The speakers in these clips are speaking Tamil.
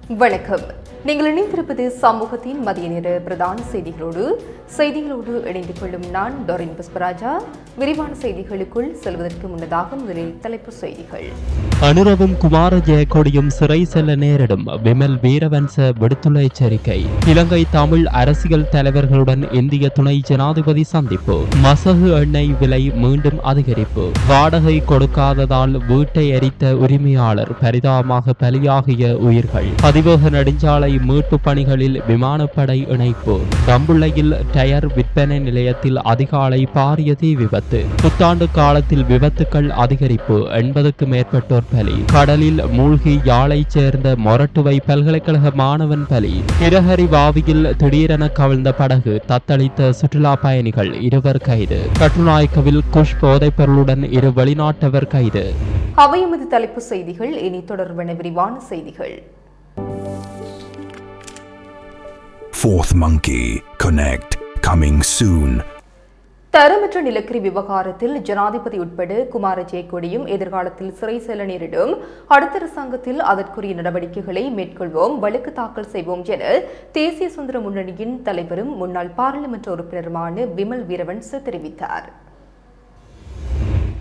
வணக்கம். நீங்கள் இணைந்திருப்பது சமூகத்தின் மதிய நேர பிரதான செய்திகளோடு இணைந்து கொள்ளும் நான் டொரின் புஷ்பராஜா. விரிவான செய்திகளுக்குள் செல்வதற்கு முன்னதாக முதலில் தலைப்புச் செய்திகள். அனுரவும் குமார ஜெயக்கொடியும் சிறை செல்ல நேரிடும் விமல் வீரவன்ச விடுத்துள்ள எச்சரிக்கை. இலங்கை தமிழ் அரசியல் தலைவர்களுடன் இந்திய துணை ஜனாதிபதி சந்திப்பு. மசகு எண்ணெய் விலை மீண்டும் அதிகரிப்பு. வாடகை கொடுக்காததால் வீட்டை எரித்த உரிமையாளர் பரிதாபமாக பலியாகிய உயிர்கள். அதிவேக நெடுஞ்சாலை மீட்பு பணிகளில் விமானப்படை இணைப்பு. ரம்புள்ளையில் டயர் விற்பனை நிலையத்தில் அதிகாலை பாரிய தீ விபத்து. புத்தாண்டு காலத்தில் விபத்துக்கள் அதிகரிப்பு. 80க்கு மேற்பட்டோர் பலி. கடலில் மூழ்கி யாழைச் சேர்ந்த மொரட்டுவை பல்கலைக்கழக மாணவன் பலி. இரஹரி வாவியில் திடீரென கவிழ்ந்த படகு தத்தளித்த சுற்றுலா பயணிகள் 2 கைது. கட்டுநாயக்கவில் குஷ் போதைப் பொருளுடன் 2 வெளிநாட்டவர் கைது. அவை எமது தலைப்பு செய்திகள். இனி தொடர்பான விரிவான செய்திகள். Fourth Monkey Connect coming soon. தரமற்ற நிலக்கரி விவகாரத்தில் ஜனாதிபதி உட்பட குமார ஜெயக்கொடியும் எதிர்காலத்தில் சிறை செல்ல நேரிடும். அடுத்த அரசாங்கத்தில் அதற்குரிய நடவடிக்கைகளை மேற்கொள்வோம், வழக்கு தாக்கல் செய்வோம் என தேசிய சுதந்திர முன்னணியின் தலைவரும் முன்னாள் பாராளுமன்ற உறுப்பினருமான விமல் வீரவன்ச தெரிவித்தார்.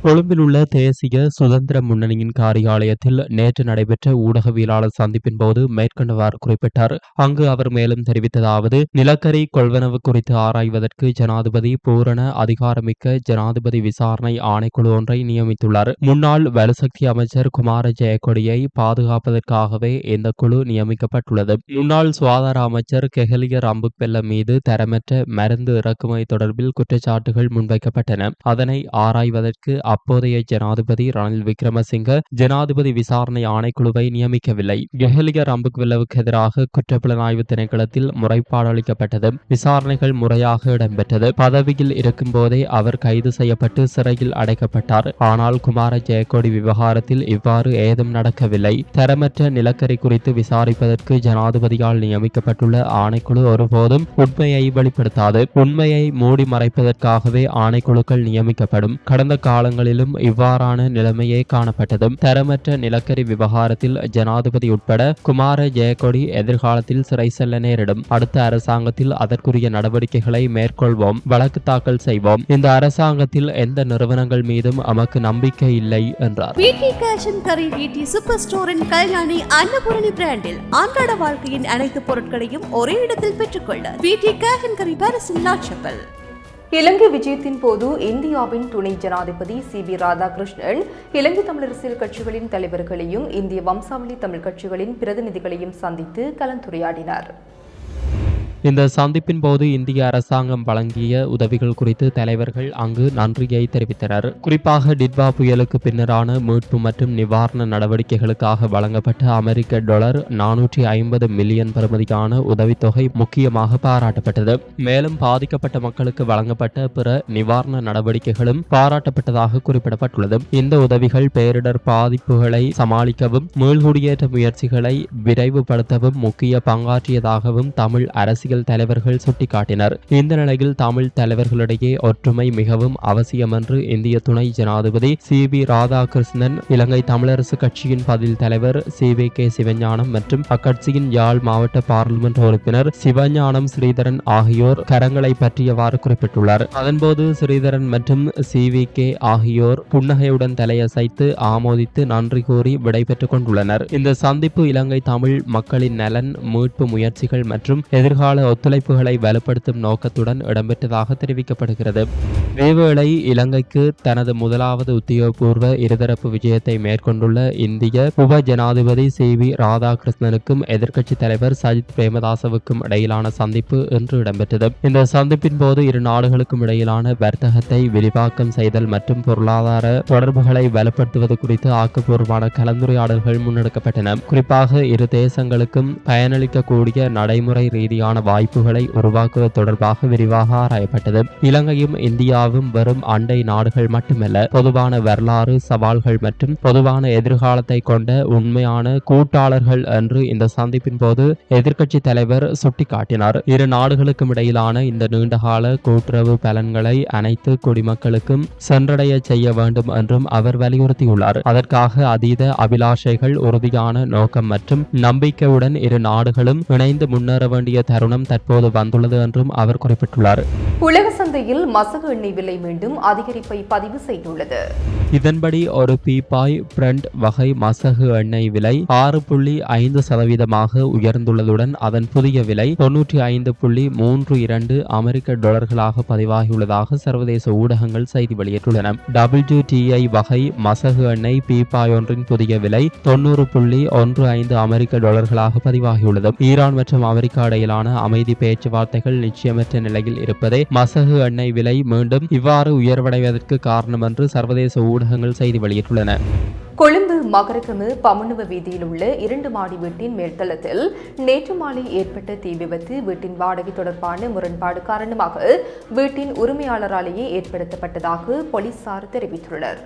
கொழும்பில் உள்ள தேசிய சுதந்திர முன்னணியின் காரியாலயத்தில் நேற்று நடைபெற்ற ஊடகவியலாளர் சந்திப்பின் போது மேற்கண்டவாறு குறிப்பிட்டார். அங்கு அவர் மேலும் தெரிவித்ததாவது: நிலக்கரி கொள்வனவு குறித்து ஆராய்வதற்கு ஜனாதிபதி பூரண அதிகாரமிக்க ஜனாதிபதி விசாரணை ஆணைக்குழு ஒன்றை நியமித்துள்ளார். முன்னாள் வலுசக்தி அமைச்சர் குமார ஜெயக்கொடியை பாதுகாப்பதற்காகவே இந்த குழு நியமிக்கப்பட்டுள்ளது. முன்னாள் சுகாதார அமைச்சர் கெஹலிய ரம்புக்வெல்ல மீது தரமற்ற மருந்து இறக்குமதி தொடர்பில் குற்றச்சாட்டுகள் முன்வைக்கப்பட்டன. அதனை ஆராய்வதற்கு அப்போதைய ஜனாதிபதி ரணில் விக்ரமசிங்க ஜனாதிபதி விசாரணை ஆணைக்குழுவை நியமிக்கவில்லை. கெஹலிய ரம்புக்வெல்லவுக்கு எதிராக குற்றப்புலனாய்வு திணைக்களத்தில் முறைப்பாடு அளிக்கப்பட்டது. விசாரணைகள் முறையாக இடம்பெற்றது. பதவியில் இருக்கும் போதே அவர் கைது செய்யப்பட்டு சிறையில் அடைக்கப்பட்டார். ஆனால் குமார ஜெயக்கொடி விவகாரத்தில் இவ்வாறு ஏதும் நடக்கவில்லை. தரமற்ற நிலக்கரி குறித்து விசாரிப்பதற்கு ஜனாதிபதியால் நியமிக்கப்பட்டுள்ள ஆணைக்குழு ஒருபோதும் உண்மையை வெளிப்படுத்தாது. உண்மையை மூடி மறைப்பதற்காகவே ஆணைக்குழுக்கள் நியமிக்கப்படும். கடந்த காலங்களிலும் இவ்வாறான நிலைமையே காணப்பட்டது. தரமற்ற நிலக்கரி விவகாரத்தில் ஜனாதிபதி உட்பட குமார ஜெயக்கொடி எதிர்காலத்தில் சிறை செல்ல நேரிடும். அடுத்த அரசாங்கத்தில் அதற்குரிய நடவடிக்கைகளை மேற்கொள்வோம், வழக்கு தாக்கல் செய்வோம். இந்த அரசாங்கத்தில் எந்த நிறுவனங்கள் மீதும் நமக்கு நம்பிக்கை இல்லை என்றார். சூப்பர் ஸ்டோரின் கல்யாணி அன்னபூரணி பிராண்டில் அன்றாட வாழ்க்கையின் அனைத்து பொருட்களையும் ஒரே இடத்தில் பெற்றுக்கொள்ள இலங்கை விஜயத்தின் போது இந்தியாவின் துணை ஜனாதிபதி சி.வி. ராதாகிருஷ்ணன் இலங்கை தமிழரசியல் கட்சிகளின் தலைவர்களையும் இந்திய வம்சாவளி தமிழ் கட்சிகளின் பிரதிநிதிகளையும் சந்தித்து கலந்துரையாடினார். இந்த சந்திப்பின் போது இந்திய அரசாங்கம் வழங்கிய உதவிகள் குறித்து தலைவர்கள் அங்கு நன்றியை தெரிவித்தனர். குறிப்பாக டிட்வா புயலுக்கு பின்னரான மீட்பு மற்றும் நிவாரண நடவடிக்கைகளுக்காக வழங்கப்பட்ட அமெரிக்க டாலர் 450 மில்லியன் பெறுமதியான உதவித்தொகை முக்கியமாக பாராட்டப்பட்டது. மேலும் பாதிக்கப்பட்ட மக்களுக்கு வழங்கப்பட்ட பிற நிவாரண நடவடிக்கைகளும் பாராட்டப்பட்டதாக குறிப்பிடப்பட்டுள்ளது. இந்த உதவிகள் பேரிடர் பாதிப்புகளை சமாளிக்கவும் மீள்குடியேற்ற முயற்சிகளை விரைவுபடுத்தவும் முக்கிய பங்காற்றியதாகவும் தமிழ் அரசியல் தலைவர்கள் சுட்டிக்காட்டினர். இந்த நிலையில் தமிழ் தலைவர்களிடையே ஒற்றுமை மிகவும் அவசியம் என்று இந்திய துணை ஜனாதிபதி சி.வி. ராதாகிருஷ்ணன், இலங்கை தமிழரசு கட்சியின் பதில் தலைவர் சி.வி.கே. சிவஞானம் மற்றும் அக்கட்சியின் யாழ் மாவட்ட பாராளுமன்ற உறுப்பினர் சிவஞானம் ஸ்ரீதரன் ஆகியோர் கரங்களை பற்றியவாறு குறிப்பிட்டுள்ளார். அதன்போது ஸ்ரீதரன் மற்றும் சி.வி.கே. ஆகியோர் புன்னகையுடன் தலையசைத்து ஆமோதித்து நன்றி கூறி விடைபெற்றுக் கொண்டுள்ளனர். இந்த சந்திப்பு இலங்கை தமிழ் மக்களின் நலன், மீட்பு முயற்சிகள் மற்றும் எதிர்கால ஒத்துழைப்புகளை வலுப்படுத்தும் நோக்கத்துடன் இடம்பெற்றதாக தெரிவிக்கப்படுகிறது. இதேவேளை இலங்கைக்கு தனது முதலாவது உத்தியோகபூர்வ இருதரப்பு விஜயத்தை மேற்கொண்டுள்ள இந்திய உப ஜனாதிபதி சி.வி. ராதாகிருஷ்ணனுக்கும் எதிர்க்கட்சித் தலைவர் சஜித் பிரேமதாசவுக்கும் இடையிலான சந்திப்பு இன்று இடம்பெற்றது. இந்த சந்திப்பின் போது இரு நாடுகளுக்கும் இடையிலான வர்த்தகத்தை விரிவாக்கம் செய்தல் மற்றும் பொருளாதார தொடர்புகளை வலுப்படுத்துவது குறித்து ஆக்கப்பூர்வமான கலந்துரையாடல்கள் முன்னெடுக்கப்பட்டன. குறிப்பாக இரு தேசங்களுக்கும் பயனளிக்கக்கூடிய நடைமுறை ரீதியான வாய்ப்புகளை உருவாக்குவது தொடர்பாக விரிவாக ஆராயப்பட்டது. இலங்கையும் இந்தியாவும் இவையாவும் வெறும் அண்டை நாடுகள் மட்டுமல்ல, பொதுவான வரலாறு, சவால்கள் மற்றும் பொதுவான எதிர்காலத்தை கொண்ட உண்மையான கூட்டாளர்கள் என்று இந்த சந்திப்பின் போது எதிர்க்கட்சி தலைவர் சுட்டிக்காட்டினார். இரு நாடுகளுக்கும் இடையிலான இந்த நீண்டகால கூட்டுறவு பலன்களை அனைத்து குடிமக்களுக்கும் சென்றடைய செய்ய வேண்டும் என்றும் அவர் வலியுறுத்தியுள்ளார். அதற்காக அதீத அபிலாஷைகள், உறுதியான நோக்கம் மற்றும் நம்பிக்கையுடன் இரு நாடுகளும் இணைந்து முன்னேற வேண்டிய தருணம் தற்போது வந்துள்ளது என்றும் அவர் குறிப்பிட்டுள்ளார். உலக சந்தையில் மசகு எண்ணெய் விலை மீண்டும் அதிகரிப்பை பதிவு செய்துள்ளது. இதன்படி ஒரு பீப்பாய் பிரெண்ட் வகை மசகு எண்ணெய் விலை 6.5% உயர்ந்துள்ளதுடன் அதன் புதிய விலை $95.32 அமெரிக்க டாலர்களாக பதிவாகியுள்ளதாக சர்வதேச ஊடகங்கள் செய்தி வெளியிட்டுள்ளன. WTI வகை மசகு எண்ணெய் பீப்பாய் ஒன்றின் புதிய விலை $90.15 அமெரிக்க டாலர்களாக பதிவாகியுள்ளது. ஈரான் மற்றும் அமெரிக்கா இடையிலான அமைதி பேச்சுவார்த்தைகள் நிச்சயமற்ற நிலையில் இருப்பதே மசகு எண்ணெய் விலை மீண்டும் இவ்வாறு உயர்வடைவதற்கு காரணம் என்று சர்வதேச ஊடகங்கள் செய்தி வெளியிட்டுள்ளன. கொழும்பு மகரகமு பமுனுவ வீதியில் உள்ள 2 மாடி வீட்டின் மேல்தளத்தில் நேற்று மாலை ஏற்பட்ட தீ விபத்து வீட்டின் வாடகை தொடர்பான முரண்பாடு காரணமாக வீட்டின் உரிமையாளராலேயே ஏற்படுத்தப்பட்டதாக போலீசார் தெரிவித்துள்ளனர்.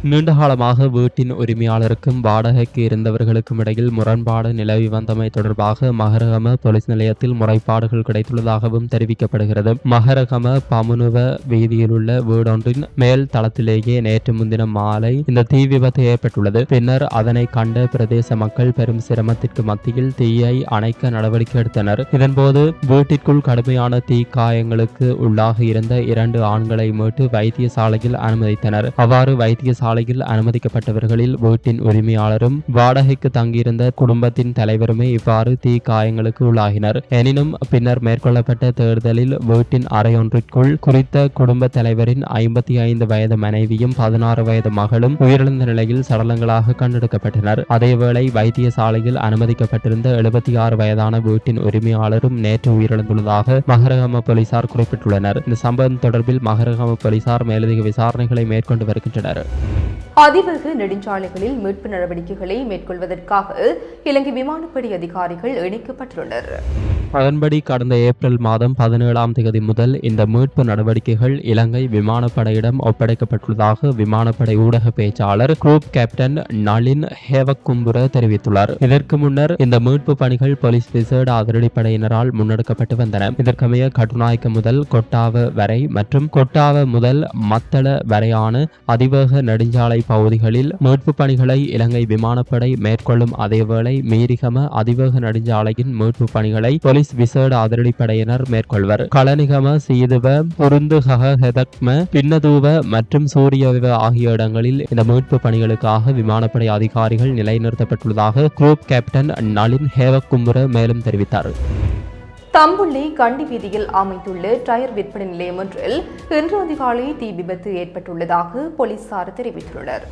நீண்டகாலமாக வீட்டின் உரிமையாளருக்கும் வாடகைக்கு இருந்தவர்களுக்கும் இடையில் முரண்பாடு நிலவி வந்தமை தொடர்பாக மகரகம போலீஸ் நிலையத்தில் முறைப்பாடுகள் கிடைத்துள்ளதாகவும் தெரிவிக்கப்படுகிறது. மகரகம பமுனுவ வீதியில் உள்ள வீடொன்றின் மேல் தளத்திலேயே நேற்று முன்தினம் மாலை இந்த தீ விபத்து ஏற்பட்டுள்ளது. பின்னர் அதனை கண்ட பிரதேச மக்கள் பெரும் சிரமத்திற்கு மத்தியில் தீயை அணைக்க நடவடிக்கை எடுத்தனர். இதன்போது வீட்டிற்குள் கடுமையான தீ காயங்களுக்கு உள்ளாக இருந்த 2 ஆண்களை மீட்டு வைத்தியசாலையில் அனுமதித்தனர். அவ்வாறு வைத்தியசாலையில் அனுமதிக்கப்பட்டவர்களில் வீட்டின் உரிமையாளரும் வாடகைக்கு தங்கியிருந்த குடும்பத்தின் தலைவருமே இவ்வாறு தீ காயங்களுக்கு உள்ளாகினர். எனினும் பின்னர் மேற்கொள்ளப்பட்ட தேடுதலில் வீட்டின் அறையொன்றிற்குள் குறித்த குடும்ப தலைவரின் 55 வயது மனைவியும் 16 வயது மகளும் உயிரிழந்த நிலையில் சடலங்களாக கண்டெடுக்கப்பட்டனர். அதேவேளை வைத்தியசாலையில் அனுமதிக்கப்பட்டிருந்த 76 வயதான வீட்டின் உரிமையாளரும் நேற்று உயிரிழந்துள்ளதாக மகரகம போலீசார் குறிப்பிட்டுள்ளனர். இந்த சம்பவம் தொடர்பில் மகரகம போலீசார் மேலதிக விசாரணைகளை மேற்கொண்டு வருகின்றனர். அதிவேக நெடுஞ்சாலைகளில் மீட்பு நடவடிக்கைகளை மேற்கொள்வதற்காக இலங்கை விமானப்படை அதிகாரிகள் இணைக்கப்பட்டுள்ளனர். அதன்படி கடந்த ஏப்ரல் மாதம் 17ஆம் தேதி முதல் இந்த மீட்பு நடவடிக்கைகள் இலங்கை விமானப்படையிடம் ஒப்படைக்கப்பட்டுள்ளதாக விமானப்படை ஊடக பேச்சாளர் குரூப் கேப்டன் நளின் ஹேவக்கும்புர தெரிவித்துள்ளார். இதற்கு முன்னர் இந்த மீட்பு பணிகள் போலீஸ் விசேட அதிரடிப்படையினரால் முன்னெடுக்கப்பட்டு வந்தன. இதற்கமைய கட்டுநாயக்க முதல் கொட்டாவ வரை மற்றும் கொட்டாவ முதல் மத்தள வரையான அதிவேக நெடுஞ்சாலை பகுதிகளில் மீட்பு பணிகளை இலங்கை விமானப்படை மேற்கொள்ளும் அதேவேளை மீரிகம அதிவேக நெடுஞ்சாலையின் மீட்பு பணிகளை போலீஸ் விசேட அதிரடிப்படையினர் மேற்கொள்வர். களனிகம, சீதுவ, புருந்துகக, ஹெதக்ம, பின்னதூவ மற்றும் சூரியவ ஆகிய இடங்களில் இந்த மீட்பு பணிகளுக்காக விமானப்படை அதிகாரிகள் நிலைநிறுத்தப்பட்டுள்ளதாக குரூப் கேப்டன் நளின் ஹேவக்கும்புர மேலும் தெரிவித்தார். தம்புள்ளை கண்டி வீதியில் அமைந்துள்ள டயர் விற்பனை நிலையம் ஒன்றில் இன்று அதிகாலை தீ விபத்து ஏற்பட்டுள்ளதாக போலீசார் தெரிவித்துள்ளனர்.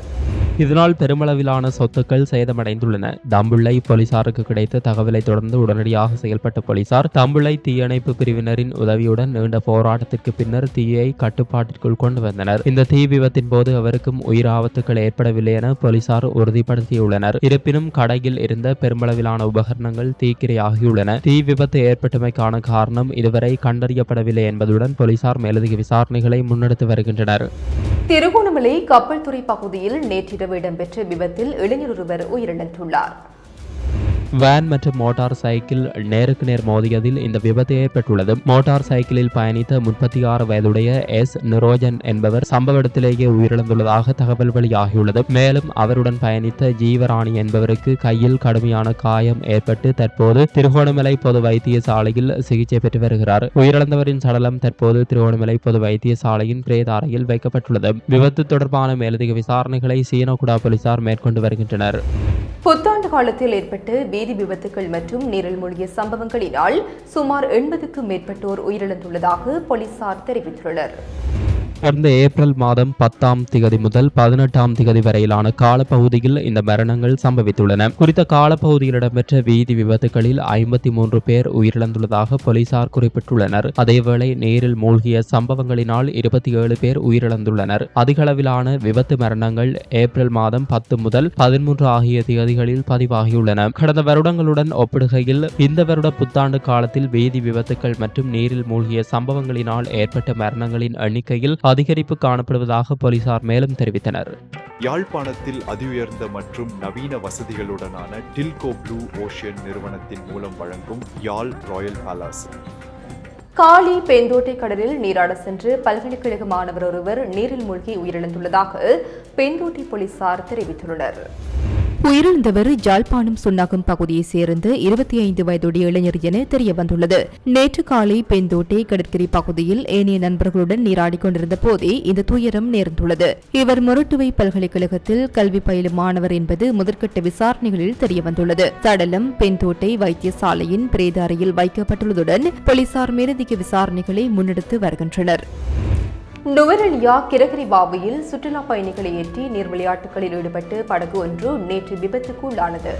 இதனால் பெருமளவிலான சொத்துக்கள் சேதமடைந்துள்ளன. தம்புள்ளை போலீசாருக்கு கிடைத்த தகவலை தொடர்ந்து உடனடியாக செயல்பட்ட போலீசார் தம்புள்ளை தீயணைப்பு பிரிவினரின் உதவியுடன் நீண்ட போராட்டத்திற்கு பின்னர் தீயை கட்டுப்பாட்டிற்குள் கொண்டு வந்தனர். இந்த தீ விபத்தின் போது அவருக்கும் உயிர் ஆபத்துக்கள் ஏற்படவில்லை என போலீசார் உறுதிப்படுத்தியுள்ளனர். இருப்பினும் கடையில் இருந்த பெருமளவிலான உபகரணங்கள் தீக்கிரையாகியுள்ளன. தீ விபத்து ஏற்பட்டமைக்கான காரணம் இதுவரை கண்டறியப்படவில்லை என்பதுடன் போலீசார் மேலதிக விசாரணைகளை முன்னெடுத்து வருகின்றனர். திருகோணமலை கப்பல் துறை பகுதியில் நேற்றிரவு இடம்பெற்ற விபத்தில் இளைஞர் ஒருவர் உயிரிழந்துள்ளார். வேன் மற்றும் மோட்டார் சைக்கிள் நேருக்கு நேர் மோதியதில் இந்த விபத்து ஏற்பட்டுள்ளது. மோட்டார் சைக்கிளில் பயணித்த 36 வயதுடைய எஸ் நிரோஜன் என்பவர் சம்பவ இடத்திலேயே உயிரிழந்துள்ளதாக தகவல் வெளியாகியுள்ளது. மேலும் அவருடன் பயணித்த ஜீவராணி என்பவருக்கு கையில் கடுமையான காயம் ஏற்பட்டு தற்போது திருகோணமலை பொது வைத்தியசாலையில் சிகிச்சை பெற்று வருகிறார். உயிரிழந்தவரின் சடலம் தற்போது திருகோணமலை பொது வைத்தியசாலையின் பிரேத அறையில் வைக்கப்பட்டுள்ளது. விபத்து தொடர்பான மேலதிக விசாரணைகளை சீனகுடா போலீசார் மேற்கொண்டு வருகின்றனர். புத்தாண்டு காலத்தில் ஏற்பட்ட வீதி விபத்துகள் மற்றும் நீரில் மூழ்கிய சம்பவங்களினால் சுமார் 80க்கும் மேற்பட்டோர் உயிரிழந்துள்ளதாக போலீசார் தெரிவித்துள்ளனர். கடந்த ஏப்ரல் மாதம் 10ஆம் திகதி முதல் 18ஆம் திகதி வரையிலான காலப்பகுதியில் இந்த மரணங்கள் சம்பவித்துள்ளன. குறித்த காலப்பகுதியில் இடம்பெற்ற வீதி விபத்துகளில் 53 பேர் உயிரிழந்துள்ளதாக போலீசார் குறிப்பிட்டுள்ளனர். அதேவேளை நேரில் மூழ்கிய சம்பவங்களினால் 27 பேர் உயிரிழந்துள்ளனர். அதிகளவிலான விபத்து மரணங்கள் ஏப்ரல் மாதம் 10 முதல் 13 ஆகிய திகதிகளில் பதிவாகியுள்ளன. கடந்த வருடங்களுடன் ஒப்பிடுகையில் இந்த வருட புத்தாண்டு காலத்தில் வீதி விபத்துக்கள் மற்றும் நீரில் மூழ்கிய சம்பவங்களினால் ஏற்பட்ட மரணங்களின் எண்ணிக்கையில் அதிகரிப்பு காணப்படுவதாக போலீசார் மேலும் தெரிவித்தனர். யாழ்ப்பாணத்தில் அதிஉயர்ந்த மற்றும் நவீன வசதிகளுடனான டில்கோ ப்ளூ ஓஷன் நிறுவனத்தின் மூலம் வழங்கும் யாழ் ராயல் பேலஸ். காலி பெந்தோட்டை கடலில் நீராட சென்று பல்கலைக்கழக மாணவர் ஒருவர் நீரில் மூழ்கி உயிரிழந்துள்ளதாக பெந்தோட்டை போலீசார் தெரிவித்துள்ளனர். உயிரிழந்தவர் ஜாழ்ப்பாணம் சுன்னாகம் பகுதியைச் சேர்ந்த 25 வயதுடைய இளைஞர் என தெரியவந்துள்ளது. நேற்று காலை பெந்தோட்டை கடற்கரை பகுதியில் ஏனைய நண்பர்களுடன் நீராடிக் கொண்டிருந்த போதே இந்த துயரம் நேர்ந்துள்ளது. இவர் மொரட்டுவை பல்கலைக்கழகத்தில் கல்வி பயிலும் மாணவர் என்பது முதற்கட்ட விசாரணைகளில் தெரியவந்துள்ளது. சடலம் பெந்தோட்டை வைத்தியசாலையின் பிரேத அறையில் வைக்கப்பட்டுள்ளதுடன் போலீசார் மேலதிக விசாரணைகளை முன்னெடுத்து வருகின்றனர். நுவரெலியா கிரகிரிபாவையில் சுற்றுலா பயணிகளை ஏற்றி நீர் விளையாட்டுகளில் ஈடுபட்டு படகு ஒன்று நேற்று விபத்துக்குள்ளானது.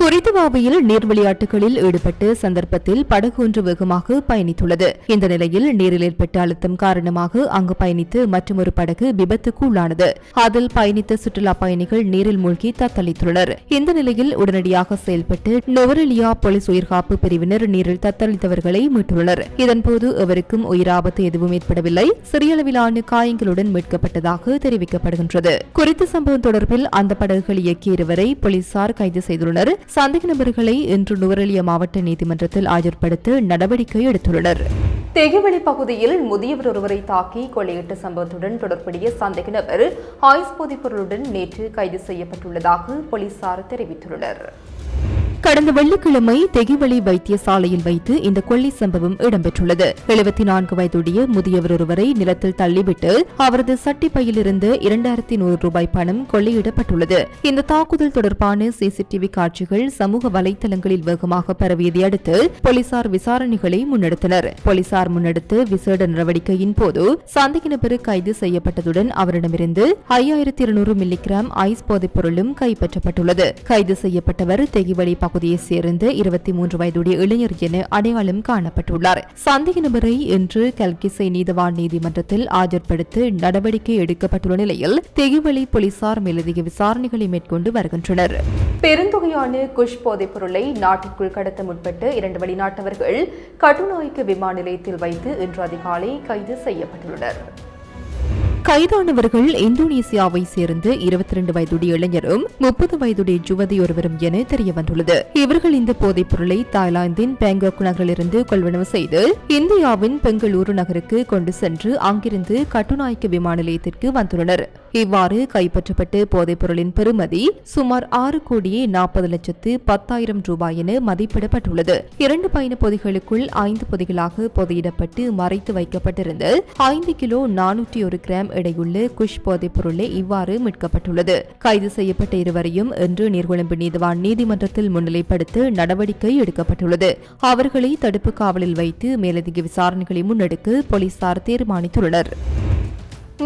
குறித்த பாவையில் நீர் விளையாட்டுகளில் ஈடுபட்டு சந்தர்ப்பத்தில் படகு ஒன்று வேகமாக பயணித்துள்ளது. இந்த நிலையில் நீரில் ஏற்பட்ட அழுத்தம் காரணமாக அங்கு பயணித்து மற்றொரு படகு விபத்துக்குள்ளானது. அதில் பயணித்த சுற்றுலா பயணிகள் நீரில் மூழ்கி தத்தளித்துள்ளனர். இந்த நிலையில் உடனடியாக செயல்பட்டு நுவரெலியா போலீஸ் உயிர்காப்பு பிரிவினர் நீரில் தத்தளித்தவர்களை மீட்டுள்ளனர். இதன்போது எவருக்கும் உயிராபத்து எதுவும் ஏற்படவில்லை. சிறிய அளவிலான காயங்களுடன் மீட்கப்பட்டதாக தெரிவிக்கப்படுகின்றது. குறித்த சம்பவம் தொடர்பில் அந்த படகுகள் இயக்கிய இருவரை போலீசார் கைது செய்துள்ளனர். சந்தேக நபர்களை இன்று நுவரெலியா மாவட்ட நீதிமன்றத்தில் ஆஜர்படுத்த நடவடிக்கை எடுத்துள்ளனர். தெகுவெளி பகுதியில் முதியவர் ஒருவரை தாக்கி கொலையிட்ட சம்பவத்துடன் தொடர்புடைய சந்தேக நபர் ஐஸ் போதைப் பொருளுடன் நேற்று கைது செய்யப்பட்டுள்ளதாக போலீசார் தெரிவித்துள்ளனர். கடந்த வெள்ளிக்கிழமை தெகிவெளி வைத்தியசாலையில் வைத்து இந்த கொள்ளை சம்பவம் இடம்பெற்றுள்ளது. 74 வயதுடைய முதியவர் ஒருவரை நிலத்தில் தள்ளிவிட்டு அவரது சட்டிப்பையில் இருந்து 2100 ரூபாய் பணம் கொள்ளையிடப்பட்டுள்ளது. இந்த தாக்குதல் தொடர்பான சிசிடிவி காட்சிகள் சமூக வலைதளங்களில் வேகமாக பரவியதை அடுத்து போலீசார் விசாரணைகளை முன்னெடுத்தனர். போலீசார் முன்னெடுத்த விசேட நடவடிக்கையின் போது சந்தேக நபர் கைது செய்யப்பட்டதுடன் அவரிடமிருந்து 5200 மில்லிகிராம் ஐஸ் போதைப் பொருளும் கைப்பற்றப்பட்டுள்ளது. கைது செய்யப்பட்டவர் தெகிவெளி பகுதியைச் சேர்ந்த 23 வயதுடைய இளைஞர் என அடையாளம் காணப்பட்டுள்ளார். சந்தேக நபரை இன்று கல்கிசை நீதவான் நீதிமன்றத்தில் ஆஜர்படுத்த நடவடிக்கை எடுக்கப்பட்டுள்ள நிலையில் தெகிவெளி போலீசார் மேலதிக விசாரணைகளை மேற்கொண்டு வருகின்றனர். பெருந்தொகையான குஷ் போதைப் பொருளை நாட்டிற்குள் கடத்த முற்பட்டு 2 வெளிநாட்டவர்கள் கட்டுநாயக்க விமான நிலையத்தில் வைத்து இன்று அதிகாலை கைது செய்யப்பட்டுள்ளனர். கைதானவர்கள் இந்தோனேசியாவை சேர்ந்த 22 வயதுடைய இளைஞரும் 30 வயதுடைய யுவதி ஒருவரும் என தெரியவந்துள்ளது. இவர்கள் இந்த போதைப் பொருளை தாய்லாந்தின் பேங்காக் நகரிலிருந்து கொள்வனவு செய்து இந்தியாவின் பெங்களூரு நகருக்கு கொண்டு சென்று அங்கிருந்து கட்டுநாயக்க விமான நிலையத்திற்கு வந்துள்ளனர். இவ்வாறு கைப்பற்றப்பட்ட போதைப் பொருளின் பெறுமதி சுமார் 6,40,10,000 ரூபாய் என மதிப்பிடப்பட்டுள்ளது. 2 பயண பொதிகளுக்குள் 5 பொதிகளாக பொதியிடப்பட்டு மறைத்து வைக்கப்பட்டிருந்த 5 கிலோ 401 கிராம் எடையுள்ள குஷ் போதைப் பொருளை இவ்வாறு மீட்கப்பட்டுள்ளது. கைது செய்யப்பட்ட இருவரையும் இன்று நீர்கொழும்பு நீதவான் நீதிமன்றத்தில் முன்னிலைப்படுத்த நடவடிக்கை எடுக்கப்பட்டுள்ளது. அவர்களை தடுப்பு காவலில் வைத்து மேலதிக விசாரணைகளை முன்னெடுக்க போலீசார் தீர்மானித்துள்ளனர்.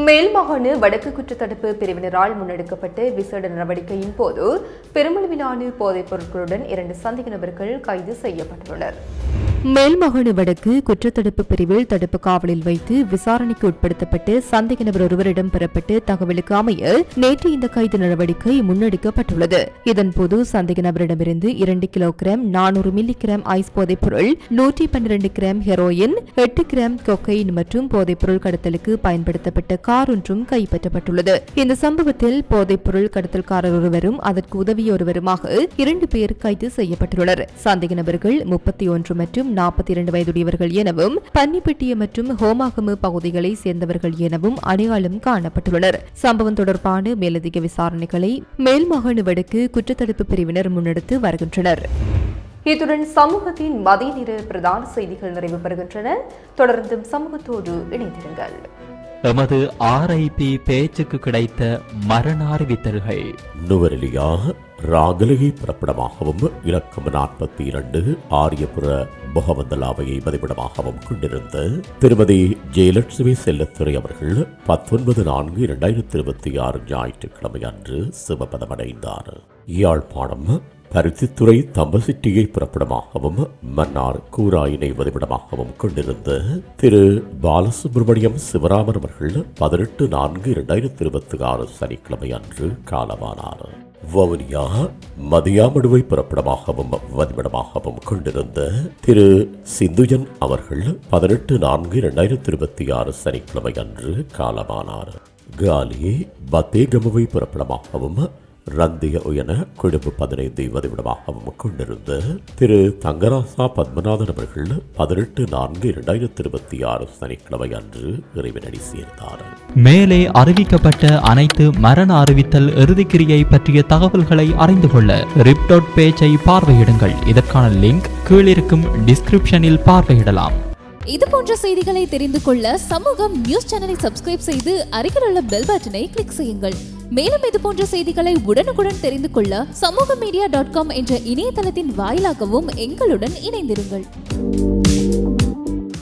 மேல்மாகாண வடக்கு குற்றத்தடுப்பு பிரிவினரால் முன்னெடுக்கப்பட்ட விசேட நடவடிக்கையின் போது பெருமளவிலான போதைப் பொருட்களுடன் 2 சந்தேக நபர்கள் கைது செய்யப்பட்டுள்ளனர். மேல்மாகாண வடக்கு குற்றத்தடுப்பு பிரிவில் தடுப்பு காவலில் வைத்து விசாரணைக்கு உட்படுத்தப்பட்டு சந்தேக நபர் ஒருவரிடம் பெறப்பட்ட தகவலுக்கு அமைய நேற்று இந்த கைது நடவடிக்கை முன்னெடுக்கப்பட்டுள்ளது. இதன்போது சந்தேக நபரிடமிருந்து 2 கிலோகிராம் 400 மில்லிகிராம் ஐஸ் போதைப் பொருள், 112 கிராம் ஹெரோயின், 8 கிராம் கொக்கைன் மற்றும் போதைப் பொருள் கடத்தலுக்கு பயன்படுத்தப்பட்ட கார் ஒன்றும் கைப்பற்றப்பட்டுள்ளது. இந்த சம்பவத்தில் போதைப் பொருள் கடத்தல்காரர் ஒருவரும் அதற்கு உதவிய ஒருவருமாக 2 பேர் கைது செய்யப்பட்டுள்ளனர். சந்தேக நபர்கள் 31 மற்றும் 42 வயதுடையவர்கள் எனவும் பன்னிப்பட்டிய மற்றும் ஹோமாகமு பகுதிகளை சேர்ந்தவர்கள் எனவும் அடையாளம் காணப்பட்டுள்ளனர். சம்பவம் தொடர்பான மேலதிக விசாரணைகளை மேல்மாகாண வடக்கு குற்றத்தடுப்பு பிரிவினர் முன்னெடுத்து வருகின்றனர். இத்துடன் சமூகத்தின் மதிய நேர பிரதான செய்திகள் நிறைவு பெறுகின்றன. தொடர்ந்தும் சமூகத்தோடு இணைந்திருங்கள். எமது RIP பேச்சுக்கு கிடைத்த மரண அறிவித்தல்கள். நுவரெலியா ராகலையை பிறப்பிடமாகவும் இலக்கம் 42 ஆரியபுர முகமந்தலாவையை பதிப்பிடமாகவும் கொண்டிருந்த திருமதி ஜெயலட்சுமி செல்லத்துறை அவர்கள் 19/4/2026 ஞாயிற்றுக்கிழமை அன்று சிவபதமடைந்தார். யாழ்ப்பாணம் பருத்தித்துறை தம்பசிட்டியை பிறப்பிடமாகவும் மன்னார் கூராயினை வதிவிடமாகவும் கொண்டிருந்த திரு பாலசுப்ரமணியம் சிவராமன் அவர்கள் 18/4/2026 சனிக்கிழமை அன்று காலமானார். வவுனியா மதியாமடுவை பிறப்பிடமாகவும் வதிவிடமாகவும் கொண்டிருந்த திரு சிந்துஜன் அவர்கள் 18/4/2026 சனிக்கிழமை அன்று காலமானார். காலி பத்தேகமுவை பிறப்பிடமாகவும் ரந்திய உயன கொழும்பு 15 வதிவிடமாகவும் கொண்டிருந்த திரு தங்கராசா பத்மநாதன் அவர்கள் 18/4/2026 சனிக்கிழமை அன்று இறைவனடி சேர்ந்தார். மேலே அறிவிக்கப்பட்ட அனைத்து மரண அறிவித்தல் இறுதிக்கிரியை பற்றிய தகவல்களை அறிந்து கொள்ள ரிப் பேஜை பார்வையிடுங்கள். இதற்கான லிங்க் கீழிருக்கும் டிஸ்கிரிப்ஷனில் பார்வையிடலாம். இது போன்ற செய்திகளை தெரிந்து கொள்ள சமூகம் நியூஸ் சேனலை சப்ஸ்கிரைப் செய்து அருகில் உள்ள பெல் பட்டனை கிளிக் செய்யுங்கள். மேலும் இது போன்ற செய்திகளை உடனுக்குடன் தெரிந்து கொள்ள சமூகமீடியா.com என்ற இணையதளத்தின் வாயிலாகவும் எங்களுடன் இணைந்திருங்கள்.